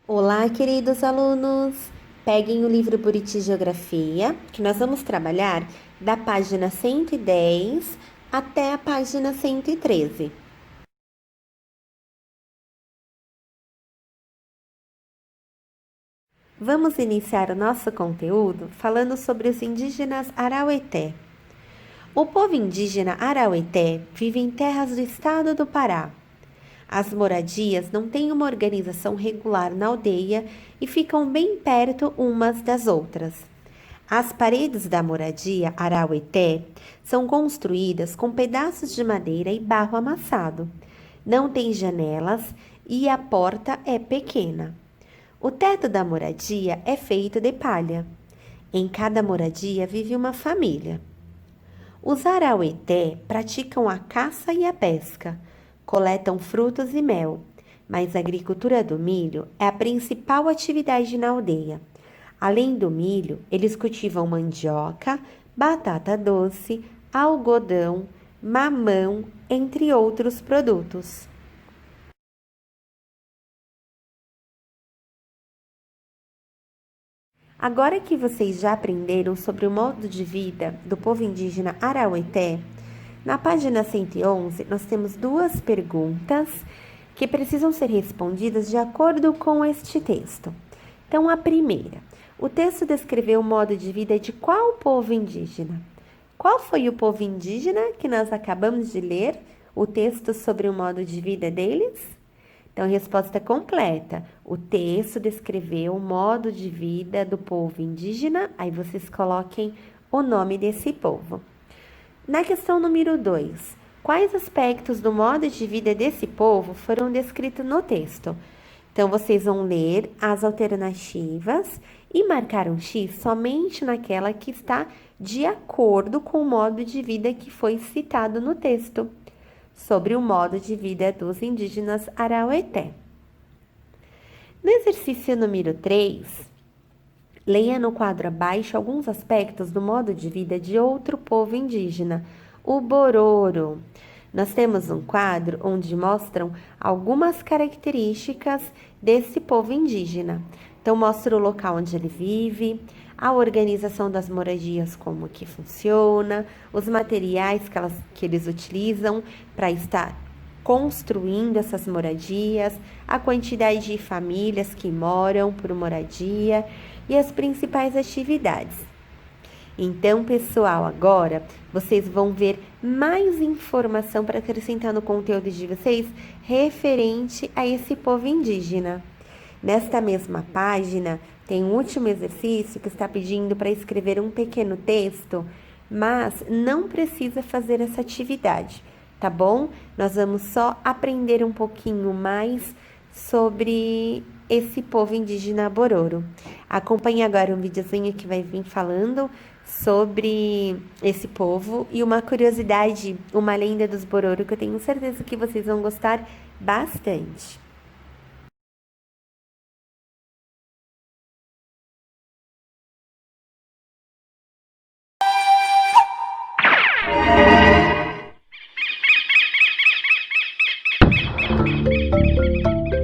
Olá, queridos alunos! Peguem o livro Buriti Geografia, que nós vamos trabalhar da página 110 até a página 113. Vamos iniciar o nosso conteúdo falando sobre os indígenas Araueté. O povo indígena Araueté vive em terras do estado do Pará. As moradias não têm uma organização regular na aldeia e ficam bem perto umas das outras. As paredes da moradia Araueté são construídas com pedaços de madeira e barro amassado. Não tem janelas e a porta é pequena. O teto da moradia é feito de palha. Em cada moradia vive uma família. Os Araueté praticam a caça e a pesca, coletam frutos e mel, mas a agricultura do milho é a principal atividade na aldeia. Além do milho, eles cultivam mandioca, batata doce, algodão, mamão, entre outros produtos. Agora que vocês já aprenderam sobre o modo de vida do povo indígena Araueté, na página 111 nós temos duas perguntas que precisam ser respondidas de acordo com este texto. Então, a primeira, o texto descreveu o modo de vida de qual povo indígena? Qual foi o povo indígena que nós acabamos de ler? O texto sobre o modo de vida deles? Então, a resposta completa. O texto descreveu o modo de vida do povo indígena. Aí vocês coloquem o nome desse povo. Na questão número 2, quais aspectos do modo de vida desse povo foram descritos no texto? Então, vocês vão ler as alternativas e marcar um X somente naquela que está de acordo com o modo de vida que foi citado no texto, sobre o modo de vida dos indígenas Araueté. No exercício número 3, leia no quadro abaixo alguns aspectos do modo de vida de outro povo indígena, o Bororo. Nós temos um quadro onde mostram algumas características desse povo indígena. Então, mostra o local onde ele vive, a organização das moradias, como que funciona, os materiais que eles utilizam para estar construindo essas moradias, a quantidade de famílias que moram por moradia e as principais atividades. Então, pessoal, agora vocês vão ver mais informação para acrescentar no conteúdo de vocês referente a esse povo indígena. Nesta mesma página, tem um último exercício que está pedindo para escrever um pequeno texto, mas não precisa fazer essa atividade, tá bom? Nós vamos só aprender um pouquinho mais sobre esse povo indígena Bororo. Acompanhe agora um videozinho que vai vir falando sobre esse povo e uma curiosidade, uma lenda dos Bororo que eu tenho certeza que vocês vão gostar bastante.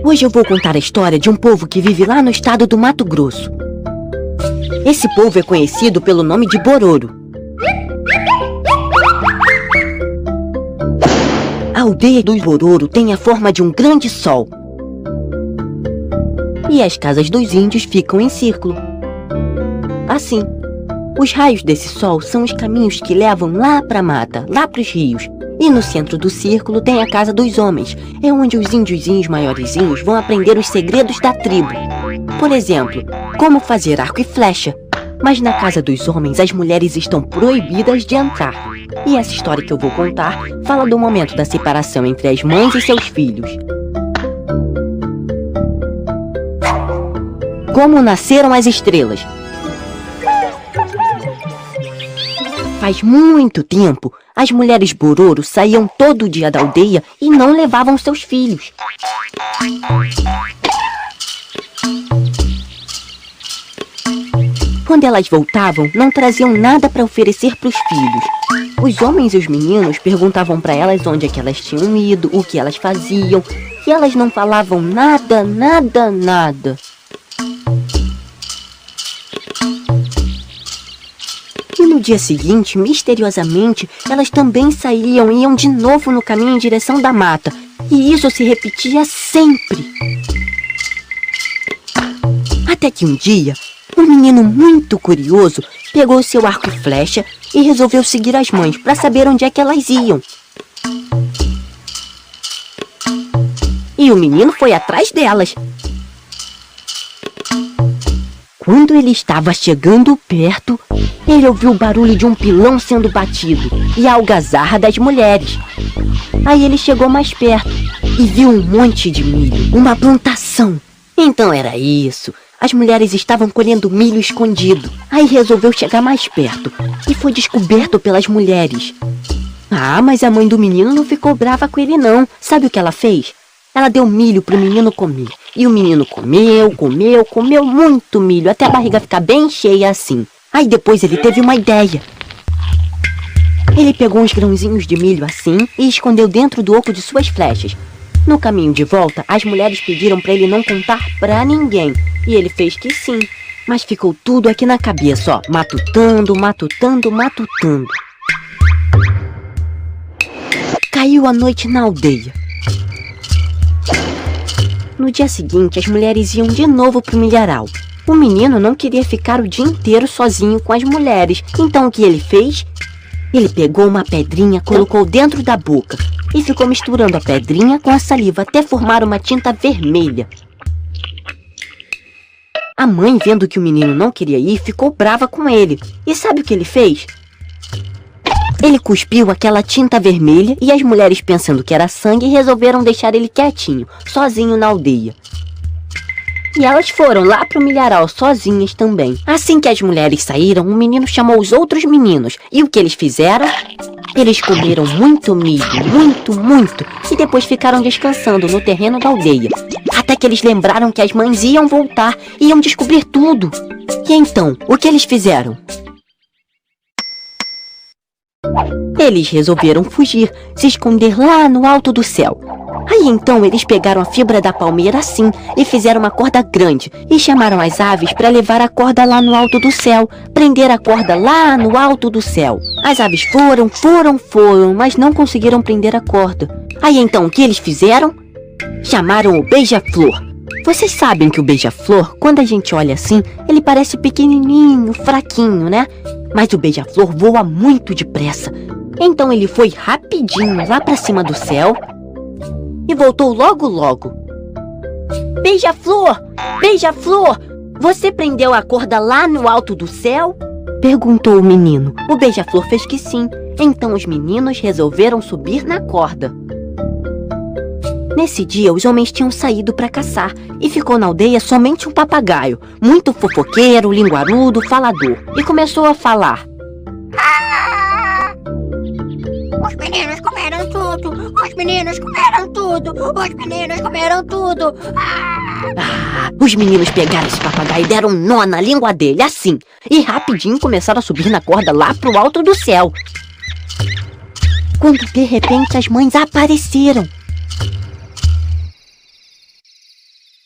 Hoje eu vou contar a história de um povo que vive lá no estado do Mato Grosso. Esse povo é conhecido pelo nome de Bororo. A aldeia dos Bororo tem a forma de um grande sol. E as casas dos índios ficam em círculo. Assim, os raios desse sol são os caminhos que levam lá para a mata, lá para os rios. E no centro do círculo tem a casa dos homens. É onde os índiozinhos maiorzinhos vão aprender os segredos da tribo. Por exemplo, como fazer arco e flecha. Mas na casa dos homens as mulheres estão proibidas de entrar. E essa história que eu vou contar fala do momento da separação entre as mães e seus filhos. Como nasceram as estrelas. Faz muito tempo, as mulheres Bororo saíam todo dia da aldeia e não levavam seus filhos. Quando elas voltavam, não traziam nada para oferecer para os filhos. Os homens e os meninos perguntavam para elas onde é que elas tinham ido, o que elas faziam, e elas não falavam nada. no dia seguinte, misteriosamente, elas também saíam e iam de novo no caminho em direção da mata. E isso se repetia sempre. Até que um dia, um menino muito curioso pegou seu arco e flecha e resolveu seguir as mães para saber onde é que elas iam. E o menino foi atrás delas. Quando ele estava chegando perto, ele ouviu o barulho de um pilão sendo batido e a algazarra das mulheres. Aí ele chegou mais perto e viu um monte de milho, uma plantação. Então era isso. As mulheres estavam colhendo milho escondido. Aí resolveu chegar mais perto e foi descoberto pelas mulheres. Ah, mas a mãe do menino não ficou brava com ele não. Sabe o que ela fez? Ela deu milho pro menino comer. E o menino comeu muito milho, até a barriga ficar bem cheia assim. Aí depois ele teve uma ideia. Ele pegou uns grãozinhos de milho assim e escondeu dentro do oco de suas flechas. No caminho de volta, as mulheres pediram para ele não contar pra ninguém. E ele fez que sim. Mas ficou tudo aqui na cabeça, ó. Matutando. Caiu a noite na aldeia. No dia seguinte, as mulheres iam de novo pro milharal. O menino não queria ficar o dia inteiro sozinho com as mulheres. Então o que ele fez? Ele pegou uma pedrinha, colocou dentro da boca e ficou misturando a pedrinha com a saliva até formar uma tinta vermelha. A mãe, vendo que o menino não queria ir, ficou brava com ele. E sabe o que ele fez? Ele cuspiu aquela tinta vermelha e as mulheres, pensando que era sangue, resolveram deixar ele quietinho, sozinho na aldeia. E elas foram lá pro milharal sozinhas também. Assim que as mulheres saíram, o menino chamou os outros meninos. E o que eles fizeram? Eles comeram muito milho, muito, e depois ficaram descansando no terreno da aldeia. Até que eles lembraram que as mães iam voltar, iam descobrir tudo. E então, o que eles fizeram? Eles resolveram fugir, se esconder lá no alto do céu. Aí então eles pegaram a fibra da palmeira assim e fizeram uma corda grande e chamaram as aves para levar a corda lá no alto do céu, prender a corda lá no alto do céu. As aves foram, mas não conseguiram prender a corda. Aí então o que eles fizeram? Chamaram o beija-flor. Vocês sabem que o beija-flor, quando a gente olha assim, ele parece pequenininho, fraquinho, né? Mas o beija-flor voa muito depressa. Então ele foi rapidinho lá pra cima do céu e voltou logo. Beija-flor! Beija-flor! Você prendeu a corda lá no alto do céu? Perguntou o menino. O beija-flor fez que sim. Então os meninos resolveram subir na corda. Nesse dia, os homens tinham saído para caçar e ficou na aldeia somente um papagaio, muito fofoqueiro, linguarudo, falador, e começou a falar. Os meninos comeram tudo! Os meninos comeram tudo! Os meninos comeram tudo! Os meninos pegaram esse papagaio e deram um nó na língua dele, assim, e rapidinho começaram a subir na corda lá pro alto do céu. Quando de repente as mães apareceram.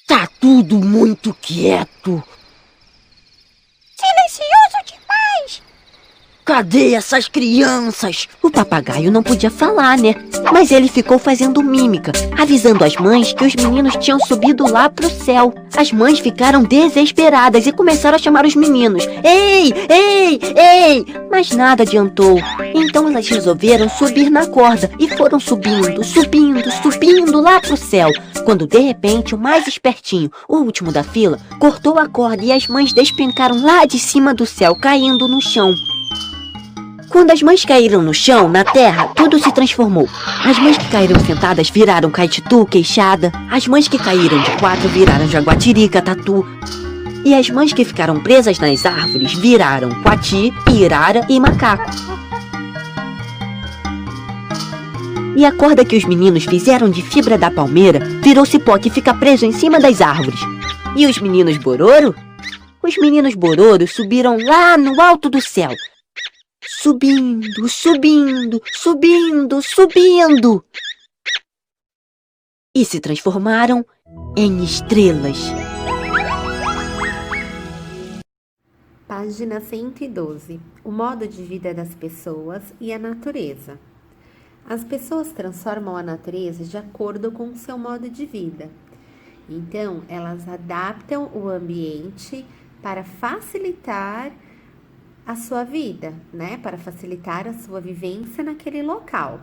Tá tudo muito quieto. Silencioso demais! Cadê essas crianças? O papagaio não podia falar, né? Mas ele ficou fazendo mímica, avisando as mães que os meninos tinham subido lá pro céu. As mães ficaram desesperadas e começaram a chamar os meninos. Ei, ei, ei! Mas nada adiantou. Então elas resolveram subir na corda e foram subindo lá pro céu. Quando de repente o mais espertinho, o último da fila, cortou a corda e as mães despencaram lá de cima do céu, caindo no chão. Quando as mães caíram no chão, na terra, tudo se transformou. As mães que caíram sentadas viraram caititu, queixada. As mães que caíram de quatro viraram jaguatirica, tatu. E as mães que ficaram presas nas árvores viraram coati, irara e macaco. E a corda que os meninos fizeram de fibra da palmeira virou cipó que fica preso em cima das árvores. E os meninos bororo? Os meninos bororo subiram lá no alto do céu. Subindo. E se transformaram em estrelas. Página 112. O modo de vida das pessoas e a natureza. As pessoas transformam a natureza de acordo com o seu modo de vida. Então, elas adaptam o ambiente para facilitar a sua vida, né? Para facilitar a sua vivência naquele local.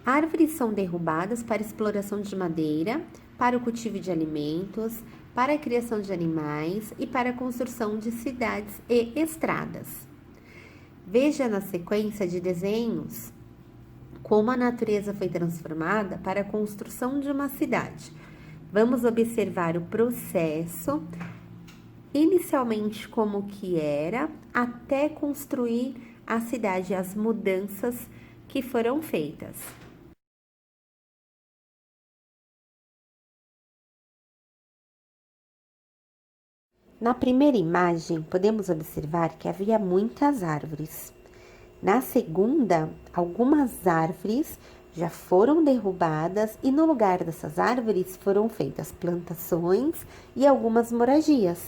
Árvores são derrubadas para exploração de madeira, para o cultivo de alimentos, para a criação de animais e para a construção de cidades e estradas. Veja na sequência de desenhos como a natureza foi transformada para a construção de uma cidade. Vamos observar o processo, inicialmente como que era, até construir a cidade, as mudanças que foram feitas. Na primeira imagem, podemos observar que havia muitas árvores. Na segunda, algumas árvores já foram derrubadas e no lugar dessas árvores foram feitas plantações e algumas moradias.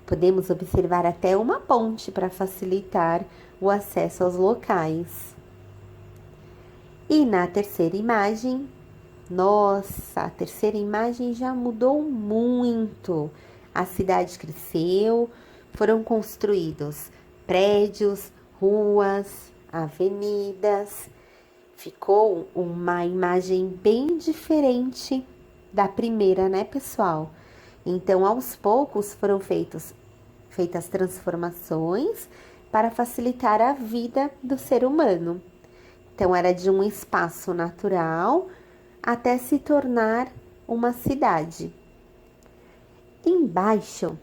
Podemos observar até uma ponte para facilitar o acesso aos locais. E na terceira imagem, nossa, a terceira imagem já mudou muito. A cidade cresceu, foram construídos prédios, ruas, avenidas. Ficou uma imagem bem diferente da primeira, né, pessoal? Então, aos poucos foram feitas transformações para facilitar a vida do ser humano. Então, era de um espaço natural até se tornar uma cidade. Embaixo,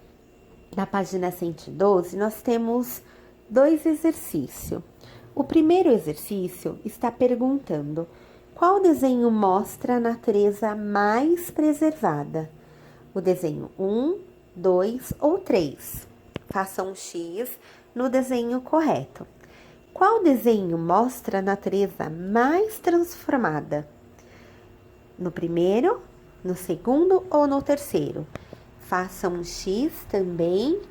na página 112, nós temos 2 exercícios. O primeiro exercício está perguntando: qual desenho mostra a natureza mais preservada? O desenho 1, 2 ou 3. Faça um X no desenho correto. Qual desenho mostra a natureza mais transformada? No primeiro, no segundo ou no terceiro? Faça um X também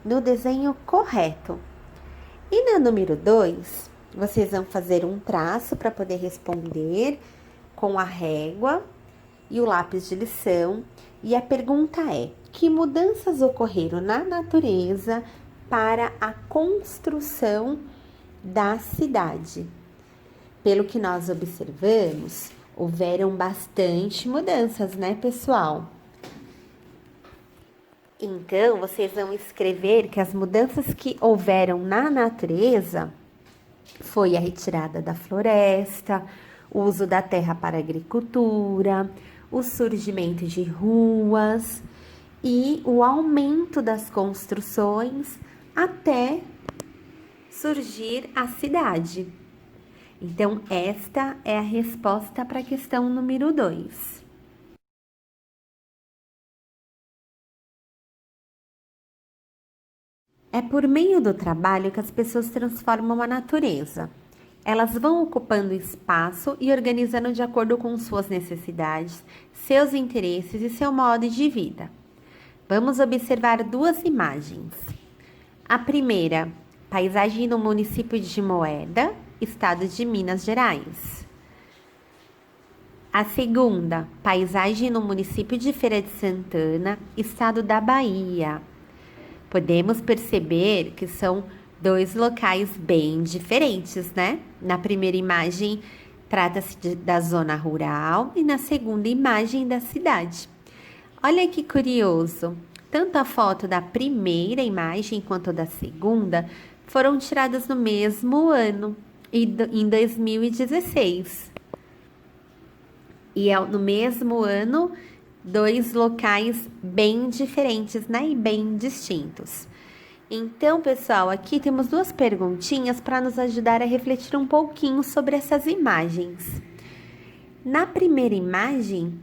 no desenho correto. E na número 2, vocês vão fazer um traço para poder responder com a régua e o lápis de lição. E a pergunta é: que mudanças ocorreram na natureza para a construção da cidade? Pelo que nós observamos, houveram bastante mudanças, né, pessoal? Então, vocês vão escrever que as mudanças que houveram na natureza foi a retirada da floresta, o uso da terra para a agricultura, o surgimento de ruas e o aumento das construções até surgir a cidade. Então, esta é a resposta para a questão número 2. É por meio do trabalho que as pessoas transformam a natureza. Elas vão ocupando espaço e organizando de acordo com suas necessidades, seus interesses e seu modo de vida. Vamos observar 2 imagens. A primeira, paisagem no município de Moeda, estado de Minas Gerais. A segunda, paisagem no município de Feira de Santana, estado da Bahia. Podemos perceber que são 2 locais bem diferentes, né? Na primeira imagem, trata-se da zona rural e na segunda imagem da cidade. Olha que curioso, tanto a foto da primeira imagem quanto da segunda foram tiradas no mesmo ano, em 2016. E no mesmo ano, 2 locais bem diferentes, né? E bem distintos. Então, pessoal, aqui temos 2 perguntinhas para nos ajudar a refletir um pouquinho sobre essas imagens. Na primeira imagem,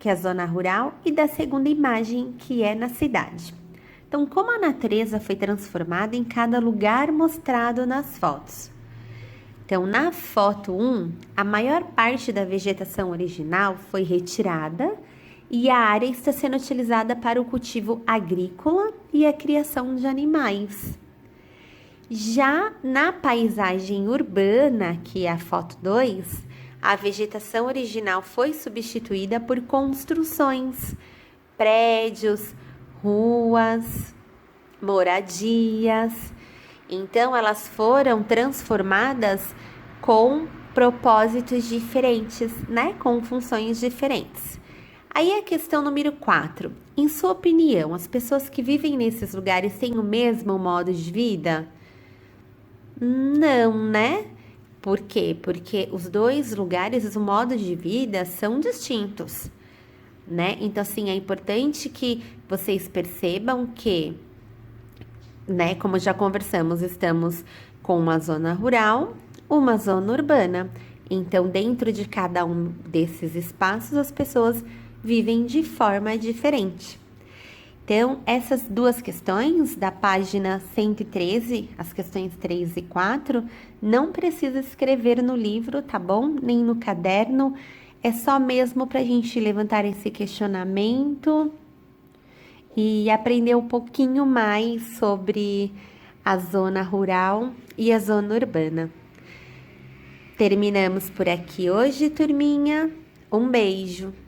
que é a zona rural, e da segunda imagem, que é na cidade. Então, como a natureza foi transformada em cada lugar mostrado nas fotos? Então, na foto 1, a maior parte da vegetação original foi retirada e a área está sendo utilizada para o cultivo agrícola e a criação de animais. Já na paisagem urbana, que é a foto 2, a vegetação original foi substituída por construções, prédios, ruas, moradias. Então, elas foram transformadas com propósitos diferentes, né? Com funções diferentes. Aí a questão número 4. Em sua opinião, as pessoas que vivem nesses lugares têm o mesmo modo de vida? Não, né? Por quê? Porque os dois lugares, o modo de vida são distintos, né? Então, assim, é importante que vocês percebam que, né, como já conversamos, estamos com uma zona rural, uma zona urbana. Então, dentro de cada um desses espaços, as pessoas vivem de forma diferente. Então, essas duas questões da página 113, as questões 3 e 4, não precisa escrever no livro, tá bom? Nem no caderno. É só mesmo para a gente levantar esse questionamento e aprender um pouquinho mais sobre a zona rural e a zona urbana. Terminamos por aqui hoje, turminha. Um beijo!